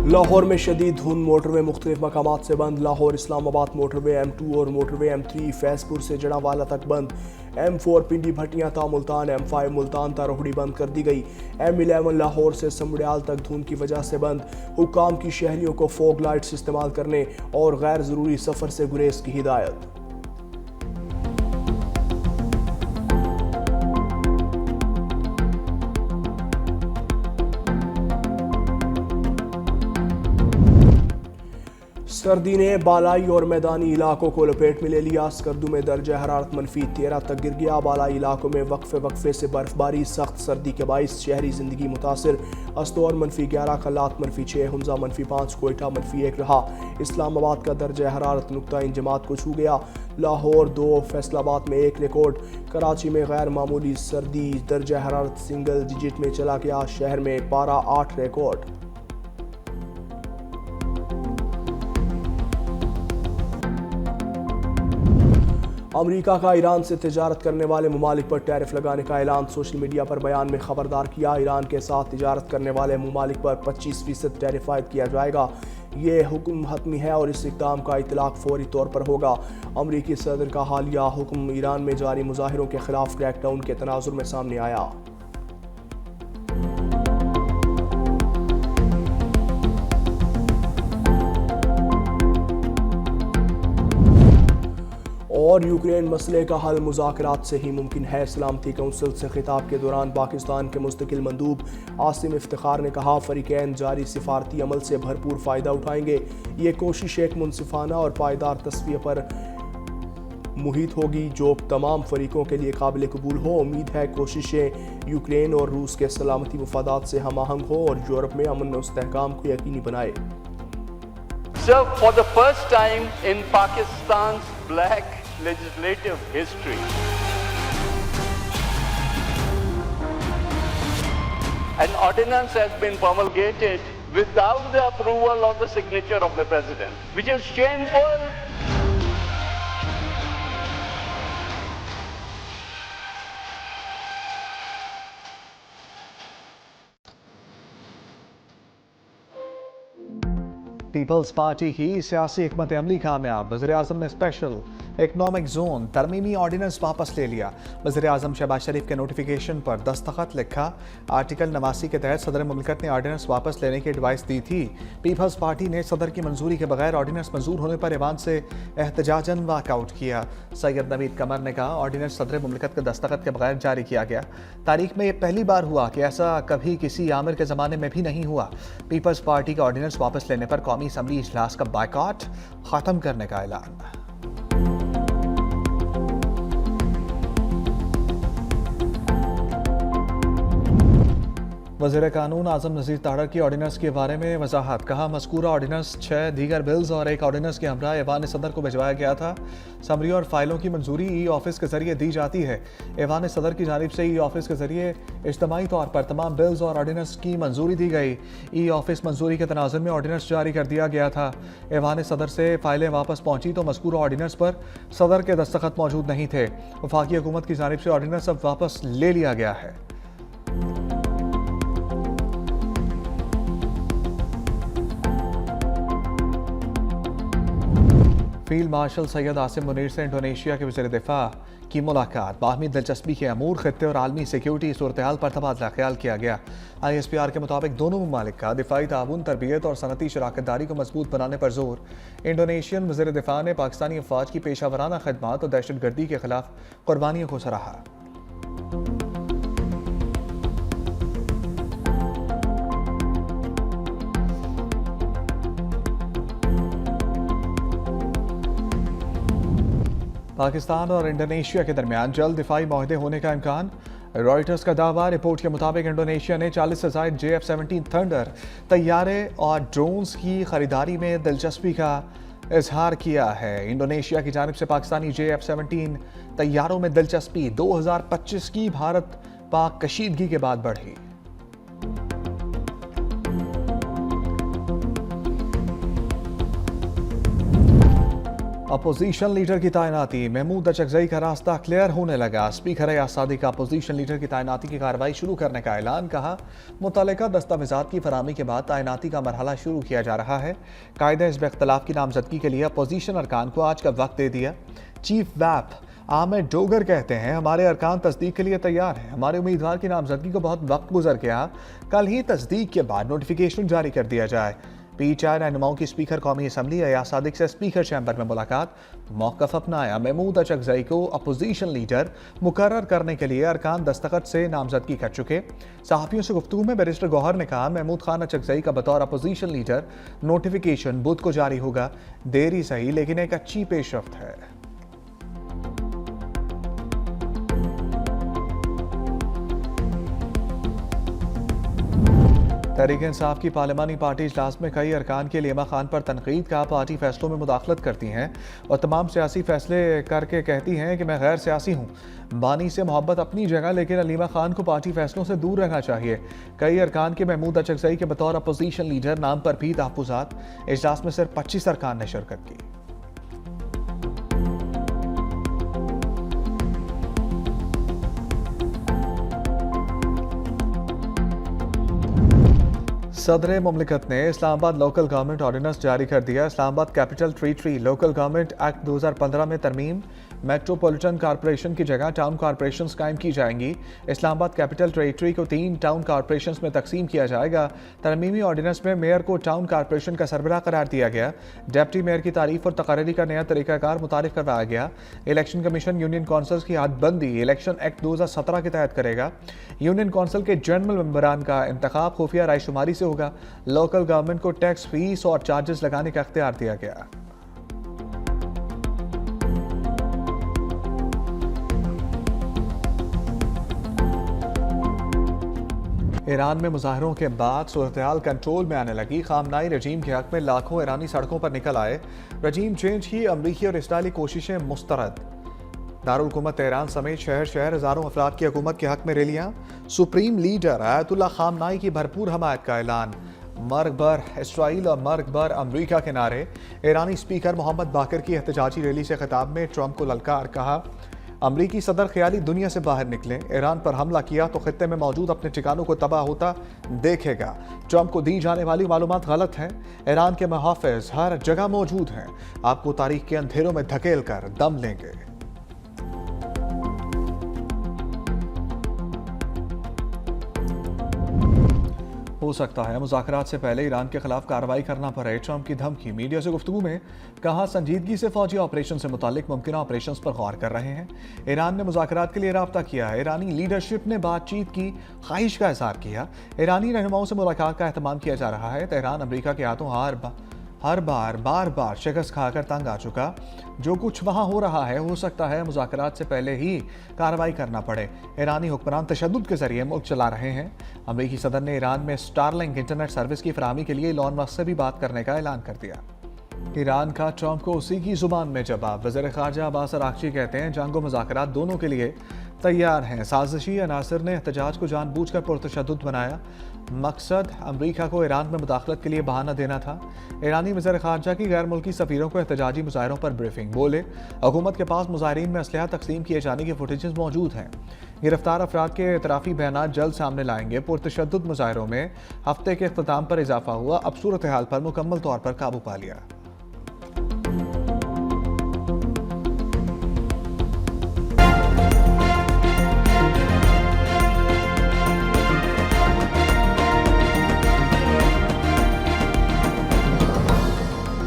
लाहौर में शदीद धुंध, मोटरवे मुख्तलिफ मकामात से बंद। लाहौर इस्लामाबाद मोटरवे M2 और मोटरवे M3 फैजपुर से जड़ावाला तक बंद। M4 पिंडी भटियां ता मुल्तान, M5 मुल्तान ता रोहड़ी बंद कर दी गई। M11 लाहौर से समड़ियाल तक धुंध की वजह से बंद। हुक्काम की शहरियों को फॉग लाइट्स इस्तेमाल करने और गैर ज़रूरी सफ़र से गुरेज की हिदायत। सर्दी ने बालाई और मैदानी इलाकों को लपेट में ले लिया। स्कर्दू में दर्जा हरारत -13 तक गिर गया। बालाई इलाकों में वक्फे से बर्फबारी, सख्त सर्दी के बाइस शहरी जिंदगी मुतासर। अस्तौर -11, कलात -6, हुंजा -5, कोयटा -1 रहा। इस्लामाबाद का दर्जा हरारत नुक्ता इंजमात को छू गया। लाहौर 2, फैसलाबाद में 1 रिकॉर्ड। कराची में गैर मामूली सर्दी, दर्जा हरारत सिंगल डिजिट में चला गया। शहर में पारा 8 रिकॉर्ड। अमेरिका का ईरान से तिजारत करने वाले ममालिक पर टैरिफ लगाने का ऐलान। सोशल मीडिया पर बयान में खबरदार किया, ईरान के साथ तिजारत करने वाले ममालिक पर 25% टैरिफ आयद किया जाएगा। ये हुक्म हतमी है और इस इक़दाम का इतलाक़ फौरी तौर पर होगा। अमरीकी सदर का हालिया हुक्म ईरान में जारी मुजाहिरों के खिलाफ क्रैकडाउन के तनाजुर में सामने आया। और यूक्रेन मसले का हल मुज़ाकरात से ही मुमकिन है। सलामती कौंसिल से खिताब के दौरान पाकिस्तान के मुस्तकिल मंदूब आसिम इफ्तिखार ने कहा, फ़रीक़ैन जारी सिफारती अमल से भरपूर फ़ायदा उठाएंगे। ये कोशिश एक मुनसिफाना और पायदार तस्वीर पर मुहित होगी जो तमाम फ़रीक़ों के लिए काबिल कबूल हो। उम्मीद है कोशिशें यूक्रेन और रूस के सलामती मफादात से हम आहंग हो और यूरोप में अमन और इस्तेहकाम को यकीनी बनाए। So for the first time in Pakistan's black legislative history, an ordinance has been promulgated without the approval of the signature of the president, which is shameful. Peoples Party की सियासी हिकमत अमली कामयाब। वज़ीर-ए-आज़म ने स्पेशल इकनॉमिक जोन तरमीमी ऑर्डिनेंस वापस ले लिया। वज़ीर-ए-आज़म शहबाज शरीफ के नोटिफिकेशन पर दस्तखत लिखा। आर्टिकल 89 के तहत सदर मुमलिकत ने ऑर्डिनेंस वापस लेने की एडवाइस दी थी। पीपल्स पार्टी ने सदर की मंजूरी के बगैर ऑर्डिनेंस मंजूर होने पर ईवान से एहतजाजन वाकआउट किया। सैयद नवीद कमर ने कहा, ऑर्डिनेंस सदर मुमलिकत के दस्तखत के बगैर जारी किया गया। तारीख में यह पहली बार हुआ कि ऐसा कभी किसी आमिर के ज़माने में भी नहीं हुआ। पीपल्स पार्टी का ऑर्डिनेंस वापस लेने पर कौमी असम्बली इजलास का बायकॉट खत्म करने का ऐलान। वज़ीर कानून आज़म नज़ीर ताड़र की ऑर्डिनेंस के बारे में वजाहत। कहा, मज़कूरा ऑर्डिनेंस 6 दीगर बिल्स और एक ऑर्डिनेंस के हमरा ऐवान सदर को भिजवाया गया था। समरी और फाइलों की मंजूरी ई ऑफिस के जरिए दी जाती है। ऐवान सदर की जानिब से ई ऑफिस के जरिए इज्तमाही तौर पर तमाम बिल्स और ऑर्डिनेंस की मंजूरी दी गई। ई ऑफिस मंजूरी के तनाजुर में ऑर्डिनेंस जारी कर दिया गया था। ऐवान सदर से फाइलें वापस पहुंची तो मज़कूरा ऑर्डिनेंस पर सदर के दस्तखत मौजूद नहीं थे। वफाकी हुकूमत की जानिब से ऑर्डिनेंस अब वापस ले लिया गया है। फील्ड मार्शल सैयद आसिम मुनीर से इंडोनेशिया के वज़ीर दिफा की मुलाकात। बाहमी दिलचस्पी के अमूर, खत्ते और आलमी सिक्योरिटी सूरत हाल पर तबादला ख्याल किया गया। ISPR के मुताबिक दोनों ममालिक का दिफाई ताउन, तरबियत और सनती शराकतदारी को मजबूत बनाने पर जोर। इंडोनेशियन वज़ीर दिफा ने पाकिस्तानी अफवाज की पेशा वराना खदमात और दहशत गर्दी के खिलाफ कुर्बानियों को सराहा। पाकिस्तान और इंडोनेशिया के दरमियान जल्द दिफाई माहदे होने का इम्कान। रॉयटर्स का दावा। रिपोर्ट के मुताबिक इंडोनेशिया ने 40 से ज़ायद JF-17 थंडर तैयारे और ड्रोन्स की खरीदारी में दिलचस्पी का इजहार किया है। इंडोनेशिया की जानिब से पाकिस्तानी JF-17 तैयारों में दिलचस्पी 2025 की भारत पाक कशीदगी के बाद बढ़ी। अपोजिशन लीडर की तैनाती, महमूद अचकजई का रास्ता क्लियर होने लगा। स्पीकर एयाज सादिक का अपोजिशन लीडर की तैनाती की कार्रवाई शुरू करने का ऐलान। कहा, मुतल्लिका दस्तावेजात की फराहमी के बाद तैनाती का मरहला शुरू किया जा रहा है। कायदा हिज़्ब इख्तिलाफ की नामजदगी के लिए अपोजिशन अरकान को आज का वक्त दे दिया। चीफ व्हिप आमिर डोगर कहते हैं, हमारे अरकान तस्दीक के लिए तैयार हैं। हमारे उम्मीदवार की नामजदगी को बहुत वक्त गुजर गया, कल ही तस्दीक के बाद नोटिफिकेशन जारी कर दिया जाए। पीटीआई रहनुमाओं की स्पीकर कौमी असम्बली एयाज सादिक से स्पीकर चैम्बर में मुलाकात, मौक़िफ़ अपनाया। महमूद अचकजई को अपोजिशन लीडर मुकर्रर करने के लिए अरकान दस्तखत से नामजदगी कर चुके। सहाफ़ियों से गुफ्तगू में बैरिस्टर गौहर ने कहा, महमूद खान अचकजई का बतौर अपोजिशन लीडर नोटिफिकेशन बुध को जारी होगा। देरी सही लेकिन एक अच्छी पेशरफ्त है। तहरीक इंसाफ की पार्लिमानी पार्टी इजलास में कई अरकान के अलीमा खान पर तनकीद का। पार्टी फैसलों में मुदाखलत करती हैं और तमाम सियासी फैसले करके कहती हैं कि मैं गैर सियासी हूँ। बानी से मोहब्बत अपनी जगह, लेकिन अलीमा खान को पार्टी फैसलों से दूर रहना चाहिए। कई अरकान के महमूद अचकजई के बतौर अपोजिशन लीडर नाम पर भी तहफ़्फ़ुज़ात। इजलास में सिर्फ 25 अरकान ने शिरकत की। सदर मुमलिकत ने इस्लामाबाद लोकल गवर्नमेंट ऑर्डिनेंस जारी कर दिया। Islamabad capital territory local government act 2015 में तरमीम, मेट्रोपॉलिटन कॉरपोरेशन की जगह टाउन कॉरपोरेशंस कायम की जाएंगी। इस्लामाबाद कैपिटल टेरिटरी को 3 टाउन कॉरपोरेशंस में तकसीम किया जाएगा। तरमीमी ऑर्डिनेंस में मेयर को टाउन कॉरपोरेशन का सरबराह करार दिया गया। डिप्टी मेयर की तारीफ और तकर्री का नया तरीकाकार मुतारिफ करवाया गया। इलेक्शन कमीशन यूनियन कौंसिल्स की हदबंदी इलेक्शन एक्ट 2017 के तहत करेगा। यूनियन कौंसिल के जनरल मेंबरान का इंतखाब खुफिया रायशुमारी से होगा। लोकल गवर्नमेंट को टैक्स, फीस और चार्जेस लगाने का इख्तियार दिया गया। ईरान में मुजाहरों के बाद सूरत-ए-हाल कंट्रोल में आने लगी। खामनाई रजीम के हक में लाखों ईरानी सड़कों पर निकल आए। रजीम चेंज की अमरीकी और इसराइली कोशिशें मुस्तरद। दारुल हुकूमत तेहरान समेत शहर शहर हजारों अफराद की हुकूमत के हक में रैलियां। सुप्रीम लीडर आयतुल्लाह खामनाई की भरपूर हमायत का ऐलान। मर्ग बर इसराइल और मर्ग बर अमरीका के नारे। ईरानी स्पीकर मोहम्मद बाकर की एहतजाजी रैली से खिताब में ट्रंप को ललकार। कहा, अमरीकी सदर ख्याली दुनिया से बाहर निकले। ईरान पर हमला किया तो खित्ते में मौजूद अपने ठिकानों को तबाह होता देखेगा। ट्रंप को दी जाने वाली मालूमात गलत हैं। ईरान के मुहाफिज हर जगह मौजूद हैं, आपको तारीख के अंधेरों में धकेल कर दम लेंगे। हो सकता है मुज़ाकरात से पहले ईरान के खिलाफ कार्रवाई करना पड़े। ट्रंप की धमकी। मीडिया से गुफ्तगू में कहा, संजीदगी से फौजी ऑपरेशन से मुतालिक मुमकिन ऑपरेशन पर गौर कर रहे हैं। ईरान ने मुज़ाकरात के लिए राब्ता किया है। ईरानी लीडरशिप ने बातचीत की ख्वाहिश का इज़हार किया। ईरानी रहनुमाओं से मुलाकात का एहतमाम किया जा रहा है। तेहरान अमरीका के हाथों बार बार शिकस्त खाकर तंग आ चुका। जो कुछ वहाँ हो रहा है, हो सकता है मुज़ाकरात से पहले ही कार्रवाई करना पड़े। ईरानी हुक्मरान तशद्दुद के जरिए मुल्क चला रहे हैं। अमरीकी सदर ने ईरान में स्टारलिंक इंटरनेट सर्विस की फराहमी के लिए इलॉन मस्क से भी बात करने का ऐलान कर दिया। ईरान का ट्रंप को उसी की जुबान में जवाब। वज़ीर ख़ारजा अब्बास अराग़ची कहते हैं, जंग व मुज़ाकरात दोनों के लिए तैयार हैं। साजिशी अनासर ने एहतजाज को जानबूझकर पुरतशद्दुद बनाया। मकसद अमरीका को ईरान में मुदाखलत के लिए बहाना देना था। ईरानी वज़ीर ख़ारजा की गैर मुल्की सफ़ीरों को एहतजाजी मुज़ाहिरों पर ब्रीफिंग। बोले, हुकूमत के पास मुज़ाहिरीन में असलहा तकसीम किए जाने की फुटेजेस मौजूद हैं। गिरफ्तार अफराद के एतराफ़ी बयानात जल्द सामने लाएंगे। पुरतशद्दुद मुज़ाहिरों में हफ्ते के इख्तिताम पर इजाफा हुआ। अब सूरत हाल पर मुकम्मल तौर पर काबू पा लिया।